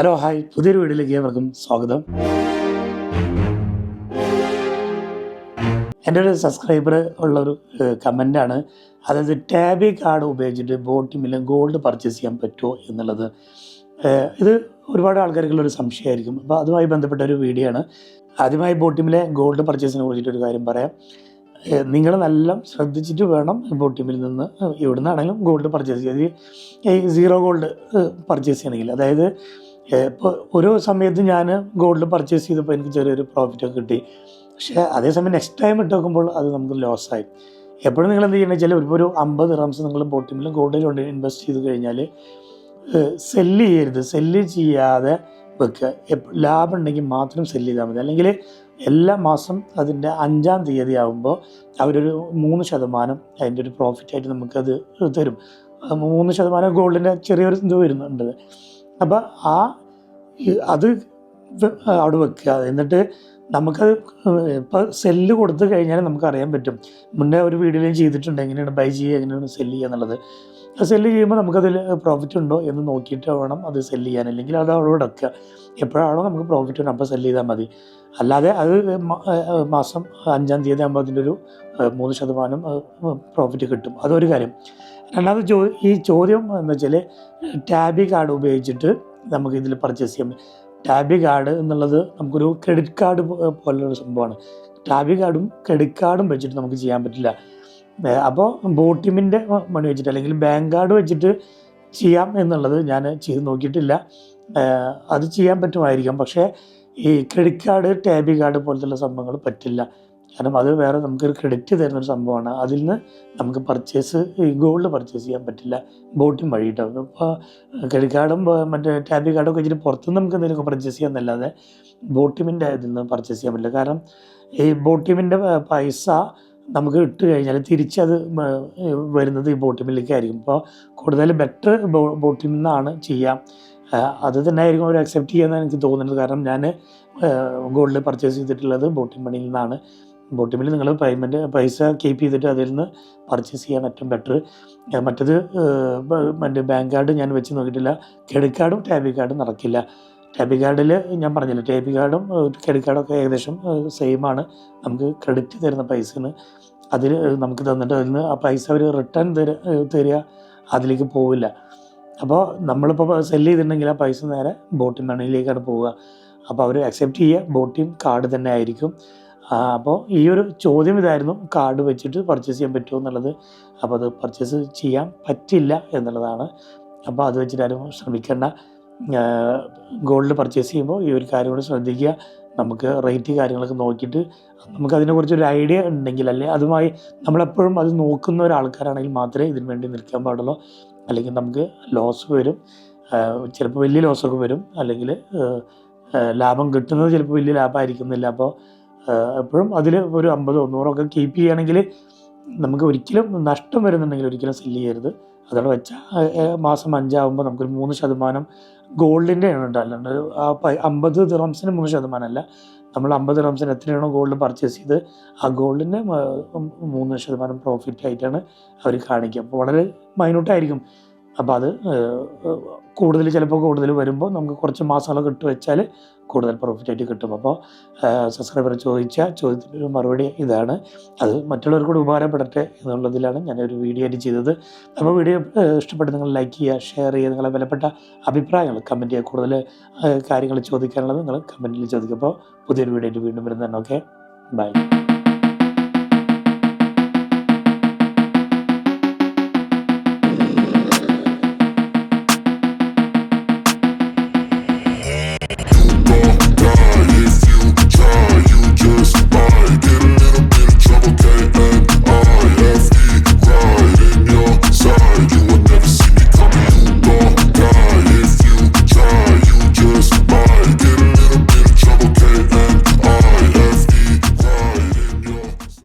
Hello hi, പുതിയൊരു വീഡിയോയിലേക്ക് ഏവർക്കും സ്വാഗതം. എൻ്റെ ഒരു സബ്സ്ക്രൈബർ ഉള്ളൊരു കമൻ്റാണ്, അതായത് ടാബി കാർഡ് ഉപയോഗിച്ചിട്ട് ബോട്ടിമിൽ ഗോൾഡ് പർച്ചേസ് ചെയ്യാൻ പറ്റുമോ എന്നുള്ളത്. ഇത് ഒരുപാട് ആൾക്കാർക്കുള്ളൊരു സംശയമായിരിക്കും. അപ്പോൾ അതുമായി ബന്ധപ്പെട്ട ഒരു വീഡിയോ ആണ്. ആദ്യമായി ബോട്ടിമിലെ ഗോൾഡ് പർച്ചേസിനെ കുറിച്ചിട്ടൊരു കാര്യം പറയാം. നിങ്ങൾ നല്ല ശ്രദ്ധിച്ചിട്ട് വേണം ബോട്ടിമിൽ നിന്ന് എവിടെ നിന്നാണെങ്കിലും ഗോൾഡ് പർച്ചേസ് ചെയ്ത് ഈ സീറോ ഗോൾഡ് പർച്ചേസ് ചെയ്യണമെങ്കിൽ. അതായത് ഇപ്പോൾ ഒരു സമയത്ത് ഞാൻ ഗോൾഡ് പർച്ചേസ് ചെയ്തപ്പോൾ എനിക്ക് ചെറിയൊരു പ്രോഫിറ്റൊക്കെ കിട്ടി. പക്ഷേ അതേസമയം നെക്സ്റ്റ് ടൈം ഇട്ട് നോക്കുമ്പോൾ അത് നമുക്ക് ലോസായി. എപ്പോഴും നിങ്ങൾ എന്ത് ചെയ്യണമെന്ന് വെച്ചാൽ ഒരു 50 റംസ് നിങ്ങൾ ബോട്ടിമിൽ ഗോൾഡിൽ കൊണ്ട് ഇൻവെസ്റ്റ് ചെയ്ത് കഴിഞ്ഞാൽ സെല്ല് ചെയ്യരുത്. സെല്ല് ചെയ്യാതെ വെക്കുക. ലാഭം ഉണ്ടെങ്കിൽ മാത്രം സെല്ല് ചെയ്താൽ മതി. അല്ലെങ്കിൽ എല്ലാ മാസം അതിൻ്റെ 5-ാം തീയതി ആകുമ്പോൾ അവരൊരു 3% അതിൻ്റെ ഒരു പ്രോഫിറ്റായിട്ട് നമുക്കത് തരും. 3% ഗോൾഡിൻ്റെ ചെറിയൊരു ഇത് വരുന്നുണ്ട്. അപ്പോൾ അത് അവിടെ വെക്കുക. എന്നിട്ട് നമുക്കത് ഇപ്പോൾ സെല്ല് കൊടുത്തു കഴിഞ്ഞാൽ നമുക്കറിയാൻ പറ്റും. മുന്നേ ഒരു വീഡിയോയിൽ ചെയ്തിട്ടുണ്ട് എങ്ങനെയാണ് ബൈ ചെയ്യുക, എങ്ങനെയാണ് സെല്ല് ചെയ്യുക എന്നുള്ളത്. അത് സെല്ല് ചെയ്യുമ്പോൾ നമുക്കതിൽ പ്രോഫിറ്റ് ഉണ്ടോ എന്ന് നോക്കിയിട്ട് വേണം അത് സെല്ല് ചെയ്യാൻ. അല്ലെങ്കിൽ അത് അവിടെ വെക്കുക. എപ്പോഴാണോ നമുക്ക് പ്രോഫിറ്റ് ഉണ്ട് അപ്പോൾ സെല്ല് ചെയ്താൽ മതി. അല്ലാതെ അത് മാസം 5-ാം തീയതി ആകുമ്പോൾ അതിൻ്റെ ഒരു 3% പ്രോഫിറ്റ് കിട്ടും. അതൊരു കാര്യം. രണ്ടാമത് ഈ ചോദ്യം എന്ന് വെച്ചാൽ ടാബി കാർഡ് ഉപയോഗിച്ചിട്ട് നമുക്ക് ഇതിൽ പർച്ചേസ് ചെയ്യാം. ടാബി കാർഡ് എന്നുള്ളത് നമുക്കൊരു ക്രെഡിറ്റ് കാർഡ് പോലുള്ളൊരു സംഭവമാണ്. ടാബി കാർഡും ക്രെഡിറ്റ് കാർഡും വെച്ചിട്ട് നമുക്ക് ചെയ്യാൻ പറ്റില്ല. അപ്പോൾ ബോട്ടിമിൻ്റെ മണി വെച്ചിട്ട് അല്ലെങ്കിൽ ബാങ്ക് കാർഡ് വെച്ചിട്ട് ചെയ്യാം എന്നുള്ളത് ഞാൻ ചെയ്ത് നോക്കിയിട്ടില്ല. അത് ചെയ്യാൻ പറ്റുമായിരിക്കാം. പക്ഷേ ഈ ക്രെഡിറ്റ് കാർഡ് ടാബി കാർഡ് പോലത്തുള്ള സംഭവങ്ങൾ പറ്റില്ല. കാരണം അത് വേറെ നമുക്കൊരു ക്രെഡിറ്റ് തരുന്നൊരു സംഭവമാണ്. അതിൽ നിന്ന് നമുക്ക് ഈ ഗോൾഡ് പർച്ചേസ് ചെയ്യാൻ പറ്റില്ല ബോട്ടിം വഴിയിട്ടാവും. ഇപ്പോൾ ക്രെഡിറ്റ് കാർഡും മറ്റേ ടാബി കാർഡൊക്കെ വെച്ചിട്ട് പുറത്തുനിന്ന് നമുക്ക് എന്തെങ്കിലുമൊക്കെ പർച്ചേസ് ചെയ്യാമെന്നല്ലാതെ ബോട്ടിമിൻ്റെ ഇതിൽ നിന്ന് പർച്ചേസ് ചെയ്യാൻ പറ്റില്ല. കാരണം ഈ ബോട്ടിമിൻ്റെ പൈസ നമുക്ക് ഇട്ട് കഴിഞ്ഞാൽ തിരിച്ചത് വരുന്നത് ഈ ബോട്ടിമിലേക്കായിരിക്കും. ഇപ്പോൾ കൂടുതൽ ബെറ്റർ ബോട്ടിമിൽ നിന്നാണ് ചെയ്യാം. അത് തന്നെ ആയിരിക്കും അവർ അക്സെപ്റ്റ് ചെയ്യാമെന്ന് എനിക്ക് തോന്നുന്നത്. കാരണം ഞാൻ ഗോൾഡ് പർച്ചേസ് ചെയ്തിട്ടുള്ളത് ബോട്ടിം മണിയിൽ നിന്നാണ്. ബോട്ടിമിൽ നിങ്ങൾ പൈസ കീപ്പ് ചെയ്തിട്ട് അതിൽ നിന്ന് പർച്ചേസ് ചെയ്യാൻ ഏറ്റവും ബെറ്റർ. മറ്റത് മറ്റേ ബാങ്ക് കാർഡ് ഞാൻ വെച്ച് നോക്കിയിട്ടില്ല. ക്രെഡിറ്റ് കാർഡും ടാബി കാർഡും നടക്കില്ല. ടാബി കാർഡിൽ ഞാൻ പറഞ്ഞില്ല, ടാബി കാർഡും ക്രെഡിറ്റ് കാർഡൊക്കെ ഏകദേശം സെയിമാണ്. നമുക്ക് ക്രെഡിറ്റ് തരുന്ന പൈസന് അതിൽ നമുക്ക് തന്നിട്ട് അതിൽ നിന്ന് ആ പൈസ അവർ റിട്ടേൺ തരിക അതിലേക്ക് പോവില്ല. അപ്പോൾ നമ്മളിപ്പോൾ സെല്ല് ചെയ്തിട്ടുണ്ടെങ്കിൽ ആ പൈസ നേരെ ബോട്ടിം മണിയിലേക്കാണ് പോവുക. അപ്പോൾ അവർ അക്സെപ്റ്റ് ചെയ്യുക ബോട്ടിം കാർഡ് തന്നെ ആയിരിക്കും. അപ്പോൾ ഈ ഒരു ചോദ്യം ഇതായിരുന്നു, കാർഡ് വെച്ചിട്ട് പർച്ചേസ് ചെയ്യാൻ പറ്റുമോ എന്നുള്ളത്. അപ്പോൾ അത് പർച്ചേസ് ചെയ്യാൻ പറ്റില്ല എന്നുള്ളതാണ്. അപ്പോൾ അത് വെച്ചിട്ട് ആരും ശ്രമിക്കേണ്ട. ഗോൾഡ് പർച്ചേസ് ചെയ്യുമ്പോൾ ഈ ഒരു കാര്യം കൂടി ശ്രദ്ധിക്കുക. നമുക്ക് റേറ്റ് കാര്യങ്ങളൊക്കെ നോക്കിയിട്ട് നമുക്കതിനെക്കുറിച്ചൊരു ഐഡിയ ഉണ്ടെങ്കിൽ, അല്ലെങ്കിൽ അതുമായി നമ്മളെപ്പോഴും അത് നോക്കുന്ന ഒരാൾക്കാരാണെങ്കിൽ മാത്രമേ ഇതിന് വേണ്ടി നിൽക്കാൻ പാടുള്ളൂ. അല്ലെങ്കിൽ നമുക്ക് ലോസ് വരും. ചിലപ്പോൾ വലിയ ലോസൊക്കെ വരും. അല്ലെങ്കിൽ ലാഭം കിട്ടുന്നത് ചിലപ്പോൾ വലിയ ലാഭമായിരിക്കുന്നില്ല. അപ്പോൾ എപ്പോഴും അതിൽ ഒരു 50-100 കീപ്പ് ചെയ്യുകയാണെങ്കിൽ നമുക്ക് ഒരിക്കലും നഷ്ടം വരുന്നുണ്ടെങ്കിൽ ഒരിക്കലും സെല്ല് ചെയ്യരുത്. അതോടെ വെച്ചാൽ മാസം 5 നമുക്കൊരു 3% ഗോൾഡിൻ്റെ ആണ് കേട്ടോ. അല്ലാണ്ട് ആ 50 ദിറംസിന് 3% അല്ല. നമ്മൾ 50 ദിറംസിന് എത്രയാണോ ഗോൾഡ് പർച്ചേസ് ചെയ്ത് ആ ഗോൾഡിൻ്റെ 3% പ്രോഫിറ്റ് ആയിട്ടാണ് അവർ കാണിക്കുക. അപ്പോൾ വളരെ മൈന്യൂട്ടായിരിക്കും. അപ്പോൾ അത് ചിലപ്പോൾ കൂടുതൽ വരുമ്പോൾ നമുക്ക് കുറച്ച് മാസങ്ങളൊക്കെ ഇട്ട് വെച്ചാൽ കൂടുതൽ പ്രോഫിറ്റായിട്ട് കിട്ടും. അപ്പോൾ സബ്സ്ക്രൈബർ ചോദിച്ച ചോദ്യത്തിൻ്റെ ഒരു മറുപടി ഇതാണ്. അത് മറ്റുള്ളവർക്ക് കൂടി ഉപകാരപ്പെടട്ടെ എന്നുള്ളതിലാണ് ഞാനൊരു വീഡിയോ ആയിട്ട് ചെയ്തത്. അപ്പോൾ വീഡിയോ ഇഷ്ടപ്പെട്ട് നിങ്ങൾ ലൈക്ക് ചെയ്യുക, ഷെയർ ചെയ്യുക, നിങ്ങളെ വിലപ്പെട്ട അഭിപ്രായങ്ങൾ കമൻറ്റ് ചെയ്യുക. കൂടുതൽ കാര്യങ്ങൾ ചോദിക്കാനുള്ളത് നിങ്ങൾ കമൻറ്റിൽ ചോദിക്കുക. അപ്പോൾ പുതിയൊരു വീഡിയോ ആയിട്ട് വീണ്ടും വരുന്നതാണ്. Okay, by.